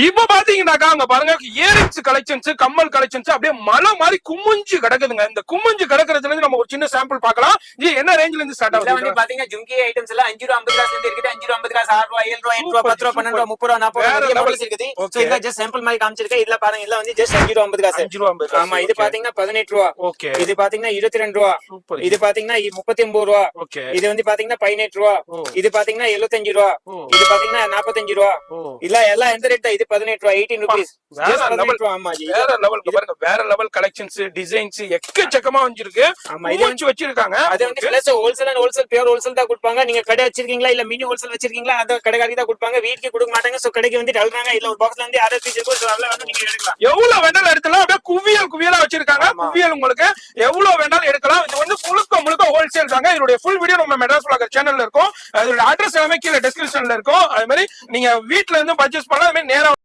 இப்ப பாத்தீங்கன்னாக்கா அங்க பாருங்க இயரிங்ஸ் கலெக்ஷன்ஸ், கம்மல் கலெக்ஷன்ஸ் அப்படியே மலை மாதிரி குமிஞ்சு கிடக்குதுங்க. இந்த குமிஞ்சு கிடக்குறதுல இருந்து நம்ம ஒரு சின்ன சாம்பிள் பார்க்கலாம். இது என்ன ரேஞ்சில இருந்து ஸ்டார்ட் ஆகுது? வந்து பாத்தீங்கன்னா ஜும்கி ஐட்டம்ஸ் எல்லாம் 5 ரூபாய் 50 காசுல இருந்து இருக்குது. 5 ரூபாய் 50 காசு, 6 ரூபாய் 7 ரூபாய் 8 ரூபாய் 10 ரூபாய் 12 ரூபாய் 30 ரூபாய் 40 ரூபாய் மாடல்ஸ் இருக்குது. சோ இதெல்லாம் ஜஸ்ட் சாம்பிள் மாதிரி காமிச்சிருக்கேன். இதுல பாருங்க இதெல்லாம் வந்து ஜஸ்ட் 5 ரூபாய் 50 காசு. 5 ரூபாய் 50 காசு. ஆமா, இது பாத்தீங்கன்னா 18 ரூபாய். ஓகே. இது பாத்தீங்கன்னா 22 ரூபாய். சூப்பர். இது பாத்தீங்கன்னா 39 ரூபாய். ஓகே. இது வந்து பாத்தீங்கன்னா 18 ரூபாய். இது பாத்தீங்கன்னா 75 ரூபாய். இது பாத்தீங்கன்னா 45 ரூபாய். இல்ல எல்லாம் எந்த ரேட் தான்? இது 18 ரூபாய் 18 rupees. வேற லெவல் பாருங்க. வேற லெவல் கலெக்ஷன்ஸ், டிசைன்ஸ் எக்கச்சக்கமா வந்துருக்கு. ஆமா, இது வந்து வச்சிருக்காங்க. அது வந்து plus wholesale and wholesale pure wholesale தான் கொடுப்பாங்க. நீங்க கடை வச்சிருக்கீங்களா இல்ல மினி ஹோல்சேல் வச்சிருக்கீங்களா அந்த கடைக்காரங்க தான் கொடுப்பாங்க. வீட்டுக்கு கொடுக்க மாட்டாங்க. சோ கடைக்கு வந்து தள்ளுறாங்க. இல்ல ஒரு பாக்ஸ்ல இருந்து 6 பீஸ் இருக்கும். சோ அதெல்லாம் வந்து நீங்க எடுக்கலாம். எவ்வளவு வேணாலும் எடுக்கலாம். அப்படியே குவியலா வச்சிருக்காங்க. குவியல் உங்களுக்கு எவ்வளவு வேணாலும் எடுக்கலாம். இது வந்து முழுக்க ஹோல்சேல் தாங்க. இதோட ஃபுல் வீடியோ நம்ம மெட்ராஸ் vlogger சேனல்ல இருக்கும். அதோட அட்ரஸ் எல்லாமே கீழ டிஸ்கிரிப்ஷன்ல இருக்கும். அதே மாதிரி நீங்க வீட்ல இருந்து பர்ச்சேஸ் பண்ணலாம். அதே மாதிரி நேரா